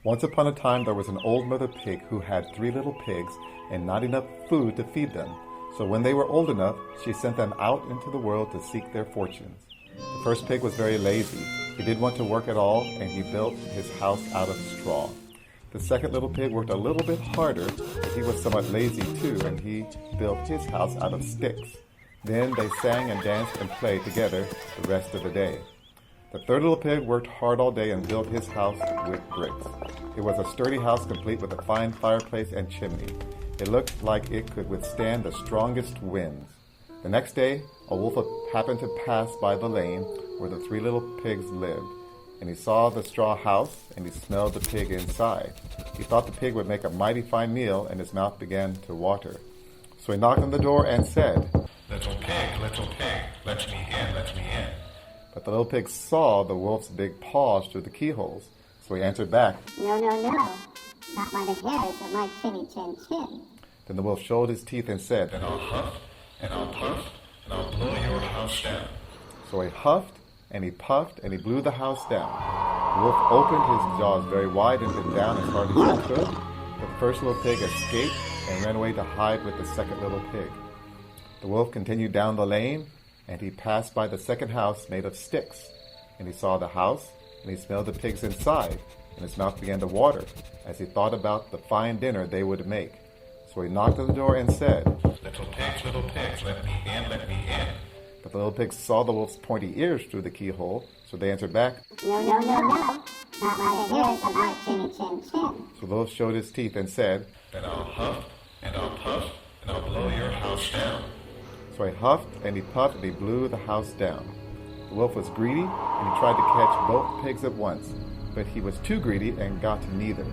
Once upon a time there was an old mother pig who had 3 little pigs and not enough food to feed them. So when they were old enough, she sent them out into the world to seek their fortunes. The first pig was very lazy. He didn't want to work at all, and he built his house out of straw. The second little pig worked a little bit harder, but he was somewhat lazy too, and he built his house out of sticks. Then they sang and danced and played together the rest of the day. The third little pig worked hard all day and built his house with bricks. It was a sturdy house complete with a fine fireplace and chimney. It looked like it could withstand the strongest winds. The next day, a wolf happened to pass by the lane where the 3 little pigs lived, and he saw the straw house, and he smelled the pig inside. He thought the pig would make a mighty fine meal, and his mouth began to water. So he knocked on the door and said, Little pig, let me in, let me in. But the little pig saw the wolf's big paws through the keyholes, so he answered back, No, not by the hairs of my chinny chin chin. Then the wolf showed his teeth and said, Then I'll huff, and I'll puff, and I'll blow your house down. So he huffed, and he puffed, and he blew the house down. The wolf opened his jaws very wide and bit down as hard as he could. The first little pig escaped and ran away to hide with the second little pig. The wolf continued down the lane, and he passed by the second house made of sticks. And he saw the house, and he smelled the pigs inside, and his mouth began to water as he thought about the fine dinner they would make. So he knocked on the door and said, Little pigs, let me in, let me in. But the little pigs saw the wolf's pointy ears through the keyhole, so they answered back, No, not by the hairs of my chinny chin chin. So the wolf showed his teeth and said, Then I'll huff, and I'll puff, and I'll blow your house down. So he huffed, and he puffed, and he blew the house down. The wolf was greedy, and he tried to catch both pigs at once, but he was too greedy and got to neither.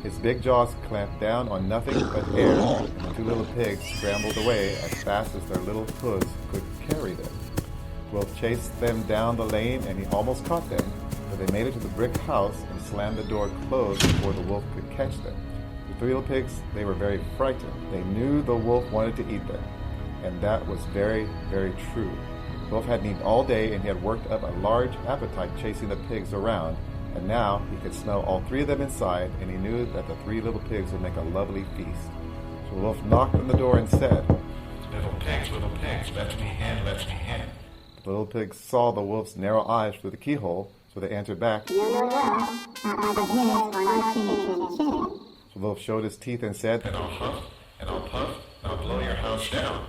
His big jaws clamped down on nothing but air, and the 2 little pigs scrambled away as fast as their little hooves could carry them. The wolf chased them down the lane, and he almost caught them, but they made it to the brick house and slammed the door closed before the wolf could catch them. The 3 little pigs, they were very frightened. They knew the wolf wanted to eat them, and that was very, very true. The wolf hadn't eaten all day, and he had worked up a large appetite chasing the pigs around, and now he could smell all 3 of them inside, and he knew that the 3 little pigs would make a lovely feast. So the wolf knocked on the door and said, Little pigs, let me in, let me in. The little pigs saw the wolf's narrow eyes through the keyhole, so they answered back, No, not by the hairs of my chinny chin chin. So the wolf showed his teeth and said, Then I'll huff, and I'll puff, and I'll blow your house down.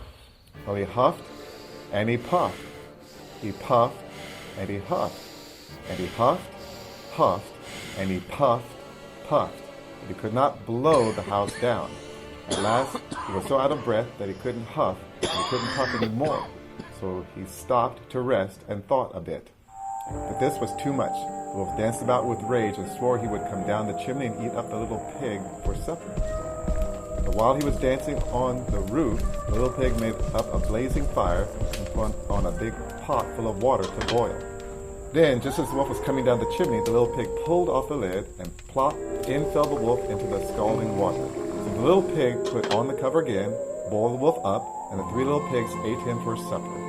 Well, he huffed, and he puffed. He puffed, and he huffed. And he huffed, and he puffed. But he could not blow the house down. At last, he was so out of breath that he couldn't huff, and he couldn't puff anymore. So he stopped to rest and thought a bit. But this was too much. The wolf danced about with rage and swore he would come down the chimney and eat up the little pig for supper. But while he was dancing on the roof, the little pig made up a blazing fire and put on a big pot full of water to boil. Then, just as the wolf was coming down the chimney, the little pig pulled off the lid, and plop, in fell the wolf into the scalding water. So the little pig put on the cover again, boiled the wolf up, and the 3 little pigs ate him for supper.